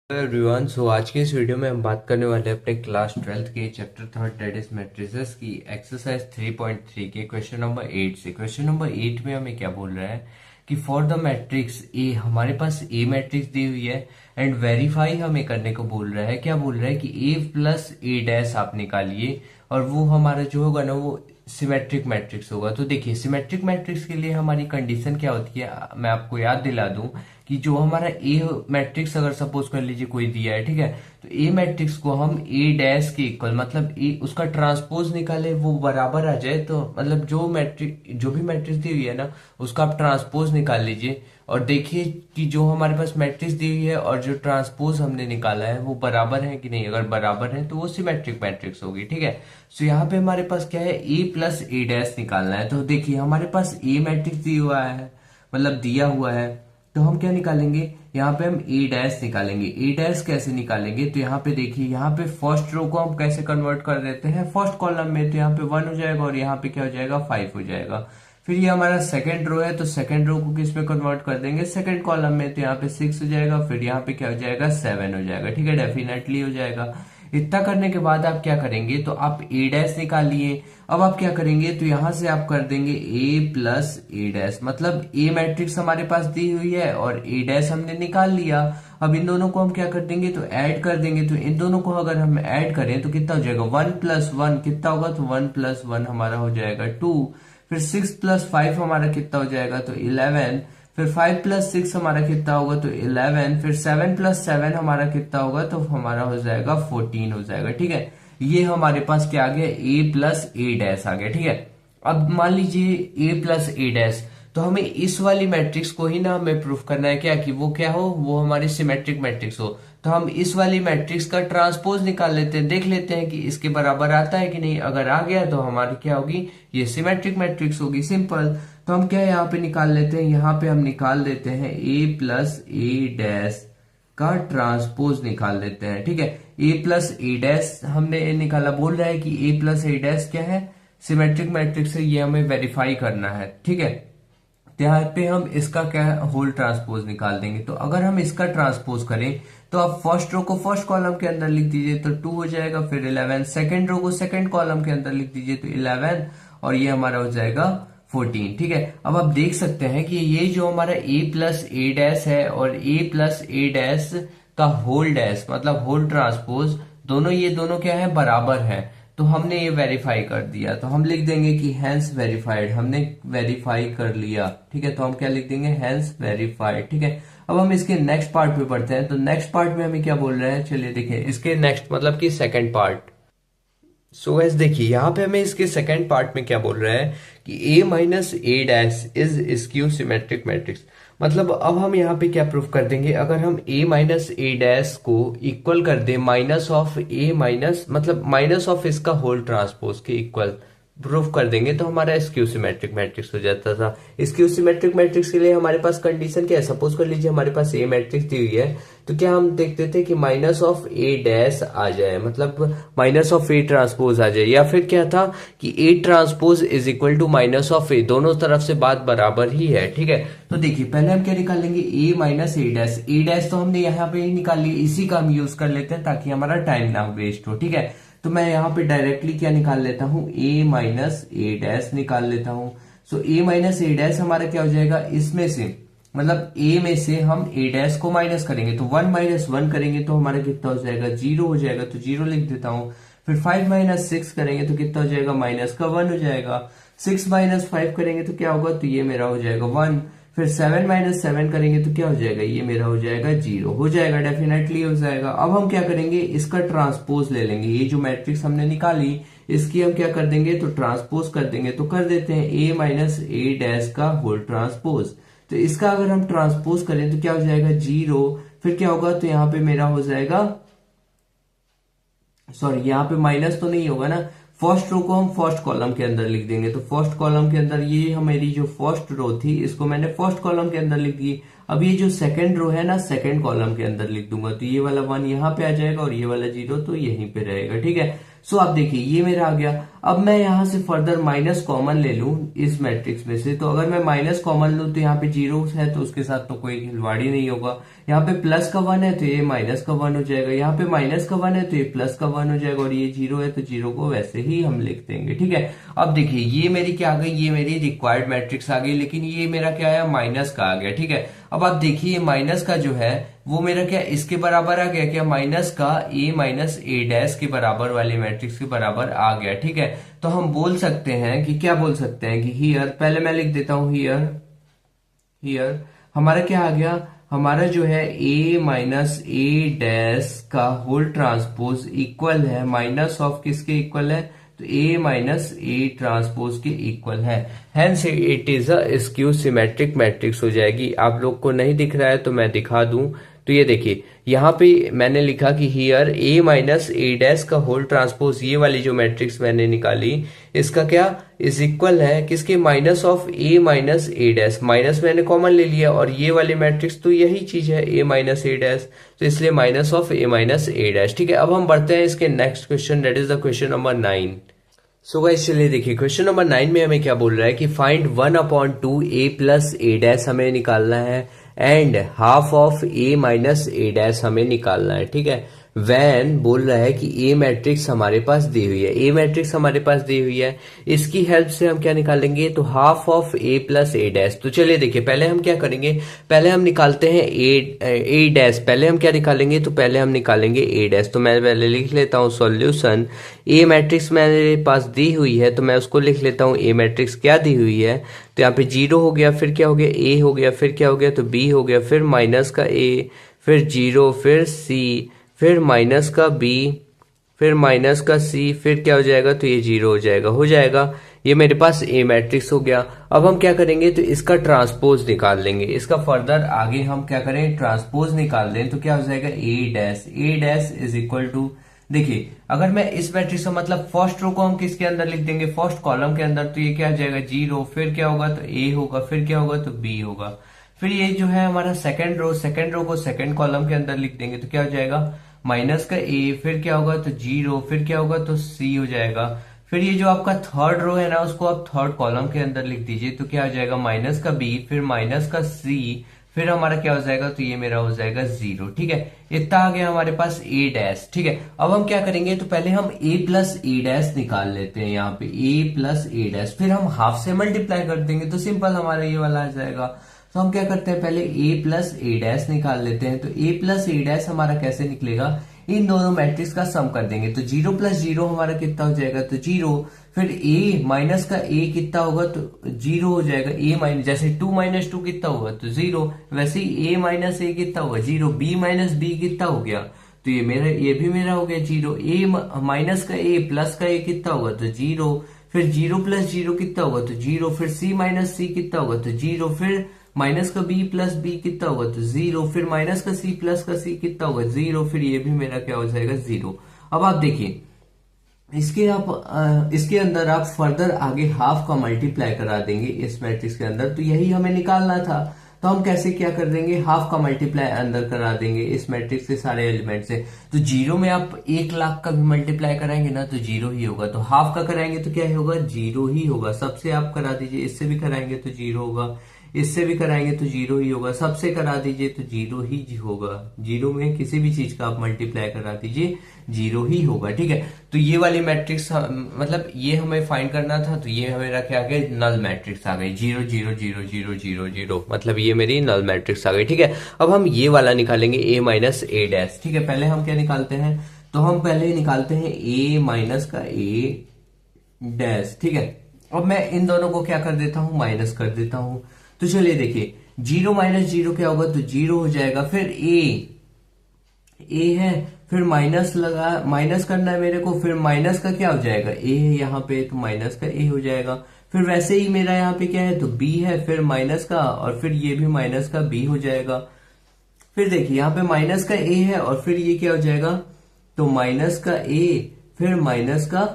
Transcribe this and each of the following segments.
Everyone, सो आज के इस वीडियो में हम बात करने वाले हैं अपने क्लास 12th के chapter third that is matrices की एक्सरसाइज 3.3 के क्वेश्चन नंबर 8 से। क्वेश्चन नंबर 8 में हमें क्या बोल रहा है कि फॉर द मैट्रिक्स ए, हमारे पास ए मैट्रिक्स दी हुई है एंड वेरीफाई हमें करने को बोल रहा है। क्या बोल रहा है कि ए प्लस ए डैश आप निकालिए और वो हमारा जो होगा ना वो सिमेट्रिक मैट्रिक्स होगा। तो देखिए सिमेट्रिक मैट्रिक्स के लिए हमारी कंडीशन क्या होती है, मैं आपको याद दिला दूं कि जो हमारा ए मैट्रिक्स अगर सपोज कर लीजिए कोई दिया है, ठीक है, तो ए मैट्रिक्स को हम ए डैश के इक्वल मतलब ए उसका ट्रांसपोज निकाले वो बराबर आ जाए। तो मतलब जो भी मैट्रिक्स दी हुई है ना उसका आप ट्रांसपोज निकाल लीजिए और देखिए कि जो हमारे पास मैट्रिक्स दी हुई है और जो ट्रांसपोज हमने निकाला है वो बराबर है कि नहीं। अगर बराबर है तो वो सिमेट्रिक मैट्रिक्स होगी, ठीक है। तो यहाँ पे हमारे पास क्या है, ए प्लस ए डैश निकालना है। तो देखिए हमारे पास ए मैट्रिक्स दिया हुआ है, मतलब दिया हुआ है, तो हम क्या निकालेंगे, यहाँ पे हम ए डैश निकालेंगे। ए डैश कैसे निकालेंगे, तो यहाँ पे देखिए यहाँ पे फर्स्ट रो को हम कैसे कन्वर्ट कर देते हैं फर्स्ट कॉलम में, तो यहाँ पे 1 हो जाएगा और यहाँ पे क्या हो जाएगा 5 हो जाएगा। फिर ये हमारा सेकंड रो है, तो सेकंड रो को किस में कन्वर्ट कर देंगे, सेकंड कॉलम में, तो यहाँ पे 6 हो जाएगा। फिर यहाँ पे क्या हो जाएगा 7 हो जाएगा, ठीक है, डेफिनेटली हो जाएगा। इतना करने के बाद आप क्या करेंगे, तो आप ए डैश निकालिए। अब आप क्या करेंगे, तो यहां से आप कर देंगे ए प्लस ए डैश, मतलब ए मैट्रिक्स हमारे पास दी हुई है और ए डैश हमने निकाल लिया। अब इन दोनों को हम क्या कर देंगे, तो ऐड कर देंगे। तो इन दोनों को अगर हम ऐड करें तो कितना हो जाएगा, 1 प्लस 1 कितना होगा, तो 1 प्लस 1 हमारा हो जाएगा 2। फिर 6 प्लस 5 हमारा कितना हो जाएगा, तो 11। फिर 5 प्लस 6 हमारा कितना होगा, तो 11। फिर 7 प्लस 7 हमारा कितना होगा, तो हमारा हो जाएगा 14 हो जाएगा, ठीक है। ये हमारे पास क्या आ गया, ए प्लस ए डैश आ गया, ठीक है। अब मान लीजिए ए प्लस ए डैश, तो हमें इस वाली मैट्रिक्स को ही ना हमें प्रूफ करना है क्या, कि वो क्या हो, वो हमारी सिमेट्रिक मैट्रिक्स हो। तो हम इस वाली मैट्रिक्स का ट्रांसपोज निकाल लेते हैं, देख लेते हैं कि इसके बराबर आता है कि नहीं। अगर आ गया तो हमारी क्या होगी, ये सिमेट्रिक मैट्रिक्स होगी, सिंपल। तो हम क्या यहाँ पे निकाल लेते हैं, यहाँ पे हम निकाल देते हैं ए प्लस ए डैश का ट्रांसपोज निकाल लेते हैं, ठीक है। ए प्लस ए डैश हमने निकाला, बोल रहा है कि ए प्लस ए डैश क्या है, सिमेट्रिक मैट्रिक्स है, ये हमें वेरीफाई करना है, ठीक है। तो यहाँ पे हम इसका क्या है, होल ट्रांसपोज निकाल देंगे। तो अगर हम इसका ट्रांसपोज करें तो आप फर्स्ट रो को फर्स्ट कॉलम के अंदर लिख दीजिए तो 2 हो जाएगा। फिर 11, सेकंड रो को सेकंड कॉलम के अंदर लिख दीजिए तो 11 और ये हमारा हो जाएगा 14, ठीक है। अब आप देख सकते हैं कि ये जो हमारा ए प्लस ए डैश है और ए प्लस ए डैश का होल डैश मतलब होल ट्रांसपोज दोनों, ये दोनों क्या है, बराबर है। तो हमने ये वेरीफाई कर दिया, तो हम लिख देंगे कि हैंस वेरीफाइड, हमने वेरीफाई कर लिया, ठीक है। तो हम क्या लिख देंगे, हैंस वेरीफाइड, ठीक है। अब हम इसके नेक्स्ट पार्ट पे पढ़ते हैं। तो नेक्स्ट पार्ट में हमें क्या बोल रहे हैं, चलिए देखें इसके नेक्स्ट मतलब कि सेकंड पार्ट। सो गैस देखिए यहाँ पे हमें इसके सेकंड पार्ट में क्या बोल रहा है कि A minus A dash is skew symmetric matrix. मतलब अब हम यहाँ पे क्या प्रूफ कर देंगे, अगर हम ए माइनस ए डैश को इक्वल कर दे माइनस ऑफ ए माइनस मतलब माइनस ऑफ इसका होल ट्रांसपोज के इक्वल प्रूफ कर देंगे तो हमारा स्क्यू सिमेट्रिक मैट्रिक्स हो जाता था। स्क्यू सिमेट्रिक मैट्रिक्स के लिए हमारे पास कंडीशन क्या है, सपोज कर लीजिए हमारे पास ए मैट्रिक्स दी हुई है, तो क्या हम देखते थे कि माइनस ऑफ ए डैश आ जाए, मतलब माइनस ऑफ ए ट्रांसपोज आ जाए, या फिर क्या था कि A transpose is equal to minus of A, दोनों तरफ से बात बराबर ही है, ठीक है। तो देखिए पहले हम क्या निकालेंगे, ए minus A dash. A dash तो हमने यहाँ पे ही निकाल लिया, इसी का हम यूज कर लेते हैं ताकि हमारा टाइम ना वेस्ट हो, ठीक है। तो मैं यहाँ पे डायरेक्टली क्या निकाल लेता हूँ, ए माइनस ए डैश निकाल लेता हूँ। सो ए माइनस ए डैश हमारा क्या हो जाएगा, इसमें से मतलब ए में से हम ए डैश को माइनस करेंगे तो 1 माइनस 1 करेंगे तो हमारा कितना हो जाएगा, 0 हो जाएगा, तो 0 लिख देता हूँ। फिर 5 माइनस 6 करेंगे तो कितना हो जाएगा, माइनस का 1 हो जाएगा। 6 माइनस 5 करेंगे तो क्या होगा, तो ये मेरा हो जाएगा 1। फिर 7 माइनस 7 करेंगे तो क्या हो जाएगा, ये मेरा हो जाएगा 0 हो जाएगा, डेफिनेटली हो जाएगा। अब हम क्या करेंगे, इसका ट्रांसपोज ले लेंगे, ये जो मैट्रिक्स हमने निकाली इसकी हम क्या कर देंगे, तो ट्रांसपोज कर देंगे। तो कर देते हैं ए माइनस ए डैश का होल ट्रांसपोज। तो इसका अगर हम ट्रांसपोज करें तो क्या हो जाएगा, 0। फिर क्या होगा, तो यहाँ पे मेरा हो जाएगा, सॉरी यहाँ पे माइनस तो नहीं होगा ना, फर्स्ट रो को हम फर्स्ट कॉलम के अंदर लिख देंगे। तो फर्स्ट कॉलम के अंदर ये हमारी जो फर्स्ट रो थी इसको मैंने फर्स्ट कॉलम के अंदर लिख दी। अब ये जो सेकंड रो है ना, सेकंड कॉलम के अंदर लिख दूंगा। तो ये वाला 1 यहाँ पे आ जाएगा और ये वाला 0 तो यहीं पे रहेगा, ठीक है। सो आप देखिए ये मेरा आ गया। अब मैं यहां से फर्दर माइनस कॉमन ले लूं इस मैट्रिक्स में से, तो अगर मैं माइनस कॉमन लूं तो यहाँ पे जीरो है तो उसके साथ तो कोई खिलवाड़ ही नहीं होगा। यहाँ पे प्लस का 1 है तो ये माइनस का 1 हो जाएगा, यहाँ पे माइनस का 1 है तो ये प्लस का 1 हो जाएगा, और ये जीरो है तो जीरो को वैसे ही हम लिख देंगे। ठीक है, अब देखिए ये मेरी क्या आ गई, ये मेरी रिक्वायर्ड मैट्रिक्स आ गई, लेकिन ये मेरा क्या आया, माइनस का आ गया। ठीक है, अब आप देखिए माइनस का जो है वो मेरा क्या इसके बराबर आ गया क्या, माइनस का ए माइनस ए डैश के बराबर वाले मैट्रिक्स के बराबर आ गया। ठीक है, तो हम बोल सकते हैं कि क्या बोल सकते हैं कि हियर, पहले मैं लिख देता हूं हियर, हियर हमारा क्या आ गया, हमारा जो है ए माइनस ए डैश का होल ट्रांसपोज इक्वल है माइनस ऑफ किसके इक्वल है, तो ए माइनस ए ट्रांसपोज के इक्वल है। Hence it is a skew symmetric matrix हो जाएगी। आप लोग को नहीं दिख रहा है तो मैं दिखा दूं, तो ये देखिए यहाँ पे मैंने लिखा कि here A minus A dash का होल ट्रांसपोज, ये वाली जो मैट्रिक्स मैंने निकाली इसका क्या इज इक्वल है किसके, minus of A minus A dash, minus मैंने कॉमन ले लिया, और ये वाली मैट्रिक्स तो यही चीज है ए माइनस ए डैश, तो इसलिए minus of A minus A dash. ठीक है, अब हम बढ़ते हैं इसके next question, that is the question number 9। So guys चलिए देखिए क्वेश्चन नंबर 9 में हमें क्या बोल रहा है कि फाइंड 1/2 ए प्लस ए डैश हमें निकालना है and half of A minus A dash हमें निकालना है। ठीक है, वैन बोल रहा है कि ए मैट्रिक्स हमारे पास दी हुई है, ए मैट्रिक्स हमारे पास दी हुई है, इसकी हेल्प से हम क्या निकालेंगे, तो half of A plus A dash. तो चलिए देखिए पहले हम क्या करेंगे, पहले हम निकालते हैं ए डैश, पहले हम क्या निकालेंगे, तो पहले हम निकालेंगे ए डैश। तो मैं पहले लिख लेता हूँ सॉल्यूशन, ए मैट्रिक्स मेरे पास दी हुई है तो मैं उसको लिख लेता हूँ, ए मैट्रिक्स क्या दी हुई है, तो यहाँ पे जीरो हो गया, फिर क्या हो गया ए हो गया, फिर क्या हो गया तो बी हो गया, फिर माइनस का ए, फिर जीरो, फिर सी, फिर माइनस का बी, फिर माइनस का सी, फिर क्या हो जाएगा तो ये जीरो हो जाएगा। ये मेरे पास ए मैट्रिक्स हो गया। अब हम क्या करेंगे, तो इसका ट्रांसपोज निकाल लेंगे, इसका फर्दर आगे हम क्या करें, ट्रांसपोज निकाल लें, तो क्या हो जाएगा ए डैश इज इक्वल टू, देखिए अगर मैं इस मैट्रिक्स का मतलब फर्स्ट रो को हम किसके अंदर लिख देंगे, फर्स्ट कॉलम के अंदर, तो ये क्या हो जाएगा जीरो, फिर क्या होगा तो ए होगा, फिर क्या होगा तो बी होगा, फिर ये जो है हमारा सेकंड रो को सेकंड कॉलम के अंदर लिख देंगे, तो क्या हो जाएगा माइनस का ए, फिर क्या होगा तो जीरो, फिर क्या होगा तो सी हो जाएगा, फिर ये जो आपका थर्ड रो है ना उसको आप थर्ड कॉलम के अंदर लिख दीजिए, तो क्या हो जाएगा माइनस का बी, फिर माइनस का सी, फिर हमारा क्या हो जाएगा, तो ये मेरा हो जाएगा जीरो। ठीक है, इतना आ गया हमारे पास ए डैश। ठीक है, अब हम क्या करेंगे, तो पहले हम ए प्लस ए डैश निकाल लेते हैं, यहाँ पे ए प्लस ए डैश, फिर हम हाफ से मल्टीप्लाई कर देंगे तो सिंपल हमारा ये वाला आ जाएगा। तो हम क्या करते हैं, पहले a प्लस ए डैश निकाल लेते हैं, तो a प्लस ए डैश हमारा कैसे निकलेगा, इन दोनों मैट्रिक्स का सम कर देंगे, तो जीरो प्लस जीरो हमारा कितना हो जाएगा, तो जीरो, फिर a माइनस का a कितना होगा तो जीरो हो जाएगा, a माइनस जैसे 2 माइनस 2 कितना होगा तो जीरो, वैसे ही a माइनस a कितना होगा जीरो, b माइनस b कितना हो गया, तो ये भी मेरा हो गया जीरो, a माइनस का a प्लस का a कितना होगा तो जीरो, फिर जीरो प्लस जीरो कितना होगा तो जीरो, फिर c माइनस c कितना होगा तो जीरो, फिर माइनस का b प्लस b कितना होगा तो जीरो, फिर माइनस का c प्लस का c कितना होगा जीरो, फिर ये भी मेरा क्या हो जाएगा जीरो। अब आप देखिए इसके अंदर आप फर्दर आगे हाफ का मल्टीप्लाई करा देंगे इस मैट्रिक्स के अंदर, तो यही हमें निकालना था। तो हम कैसे क्या कर देंगे, हाफ का मल्टीप्लाई अंदर करा देंगे इस मैट्रिक्स के सारे एलिमेंट से, तो जीरो में आप 1 लाख का भी मल्टीप्लाई कराएंगे ना तो जीरो ही होगा, तो हाफ का कराएंगे तो क्या होगा जीरो ही होगा, सबसे आप करा दीजिए, इससे भी कराएंगे तो जीरो होगा, इससे भी कराएंगे तो जीरो ही होगा, सबसे करा दीजिए तो जीरो ही होगा, जीरो में किसी भी चीज का आप मल्टीप्लाई करा दीजिए जीरो ही होगा। ठीक है, तो ये वाली मैट्रिक्स मतलब ये हमें फाइंड करना था, तो ये हमें क्या आ गया, नल मैट्रिक्स आ गई, 0 0 0 0 0 0, मतलब ये मेरी नल मैट्रिक्स आ गई। ठीक है, अब हम ये वाला निकालेंगे a माइनस ए डैश। ठीक है, पहले हम क्या निकालते हैं, तो हम पहले निकालते हैं a माइनस का a डैश। ठीक है, अब मैं इन दोनों को क्या कर देता हूं, माइनस कर देता हूं, तो चलिए देखिए जीरो माइनस जीरो क्या होगा तो जीरो हो जाएगा, फिर ए है, फिर माइनस करना है मेरे को, फिर माइनस का क्या हो जाएगा ए है यहाँ पे, तो माइनस का ए हो जाएगा, फिर वैसे ही मेरा यहाँ पे क्या है तो बी है, फिर माइनस का, और फिर ये भी माइनस का बी हो जाएगा, फिर देखिए यहाँ पे माइनस का ए है, और फिर ये क्या हो जाएगा तो माइनस का ए, फिर माइनस का,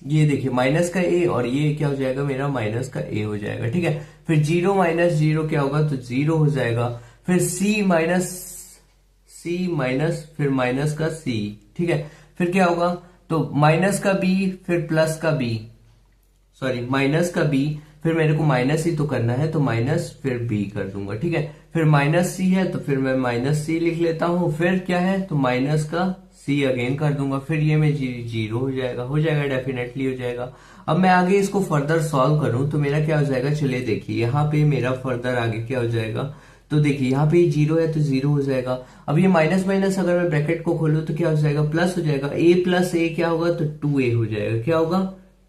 ये देखिए माइनस का ए, और ये क्या हो जाएगा मेरा माइनस का ए हो जाएगा। ठीक है, फिर जीरो माइनस जीरो क्या होगा तो जीरो हो जाएगा, फिर सी माइनस फिर माइनस का सी। ठीक है, फिर क्या होगा तो माइनस का बी फिर प्लस का बी, सॉरी माइनस का बी, फिर मेरे को माइनस ही तो करना है तो माइनस फिर बी कर दूंगा, ठीक है। फिर माइनस सी है तो फिर मैं माइनस सी लिख लेता हूं, फिर क्या है तो माइनस का सी अगेन कर दूंगा, फिर ये में जीरो हो जाएगा, डेफिनेटली हो जाएगा। अब मैं आगे इसको फर्दर सॉल्व करूं तो मेरा क्या हो जाएगा, चलिए देखिए यहाँ पे मेरा फर्दर आगे क्या हो जाएगा, तो देखिए यहाँ पे जीरो है तो जीरो हो जाएगा। अब ये माइनस माइनस अगर मैं ब्रैकेट को खोलूं तो क्या हो जाएगा, प्लस हो जाएगा, ए प्लस ए क्या होगा तो 2a हो जाएगा, क्या होगा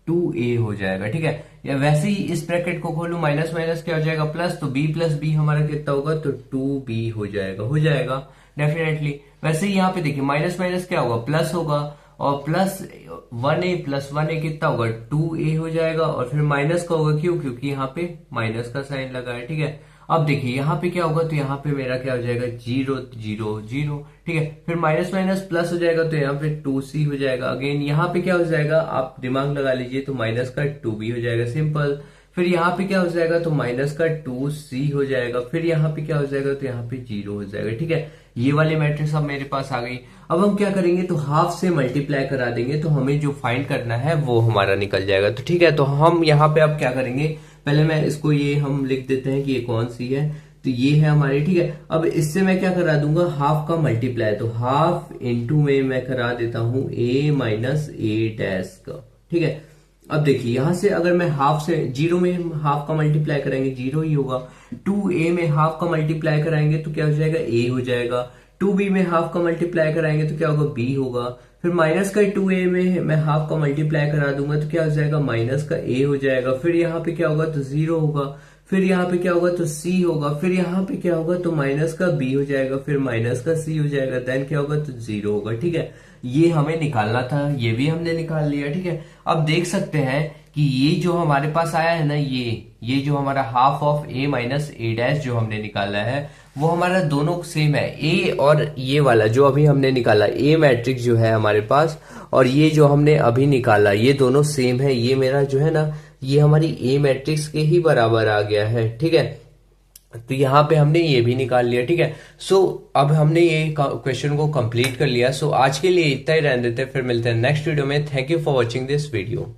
2a हो जाएगा, ठीक है। या वैसे ही इस ब्रैकेट को खोलूं, माइनस माइनस क्या हो जाएगा प्लस, तो b प्लस बी हमारा कितना होगा तो 2b हो जाएगा डेफिनेटली। वैसे ही यहाँ पे देखिए माइनस माइनस क्या होगा प्लस होगा, और प्लस 1a कितना होगा 2a हो जाएगा, और फिर माइनस का होगा क्यों, क्योंकि यहाँ पे माइनस का साइन लगा है, ठीक है। अब देखिए यहाँ पे क्या होगा, तो यहाँ पे मेरा क्या हो जाएगा 0 0 0, ठीक है। फिर माइनस माइनस प्लस हो जाएगा तो यहाँ पे 2c हो जाएगा, अगेन यहाँ पे क्या हो जाएगा आप दिमाग लगा लीजिए, तो माइनस का 2b हो जाएगा, सिंपल। फिर यहाँ पे क्या हो जाएगा तो माइनस का 2c हो जाएगा, फिर यहाँ पे क्या हो जाएगा तो यहाँ पे 0 हो जाएगा, ठीक है। ये वाली मैट्रिक्स अब मेरे पास आ गई। अब हम क्या करेंगे, तो हाफ से मल्टीप्लाई करा देंगे तो हमें जो फाइंड करना है वो हमारा निकल जाएगा, तो ठीक है। तो हम यहाँ पे अब क्या करेंगे, पहले मैं इसको ये हम लिख देते हैं कि ये कौन सी है, तो ये है हमारी, ठीक है। अब इससे मैं क्या करा दूंगा, हाफ का मल्टीप्लाई, तो हाफ इंटू में मैं करा देता हूं a माइनस ए डैश का, ठीक है। अब देखिए यहां से अगर मैं हाफ से जीरो में हाफ का मल्टीप्लाई कराएंगे जीरो ही होगा, 2a में हाफ का मल्टीप्लाई कराएंगे तो क्या हो जाएगा a हो जाएगा, 2b में हाफ का मल्टीप्लाई कराएंगे तो क्या होगा b होगा, फिर माइनस का 2a में मैं हाफ का मल्टीप्लाई करा दूंगा तो क्या हो जाएगा माइनस का a हो जाएगा, फिर यहाँ पे क्या होगा तो 0 होगा, फिर यहाँ पे क्या होगा तो c होगा, फिर यहाँ पे क्या होगा तो माइनस का b हो जाएगा, फिर माइनस का c हो जाएगा, देन क्या होगा तो 0 होगा, ठीक है। ये हमें निकालना था, ये भी हमने निकाल लिया, ठीक है। अब देख सकते हैं कि ये जो हमारे पास आया है ना, ये जो हमारा half of a minus A dash जो हमने निकाला है वो हमारा दोनों सेम है, ए और ये वाला जो अभी हमने निकाला ए मैट्रिक्स जो है हमारे पास, और ये जो हमने अभी निकाला ये दोनों सेम है, ये मेरा जो है ना ये हमारी ए मैट्रिक्स के ही बराबर आ गया है, ठीक है। तो यहाँ पे हमने ये भी निकाल लिया, ठीक है। सो अब हमने ये क्वेश्चन को कंप्लीट कर लिया। सो आज के लिए इतना ही रहने देते हैं, फिर मिलते हैं नेक्स्ट वीडियो में। Thank you for watching this video.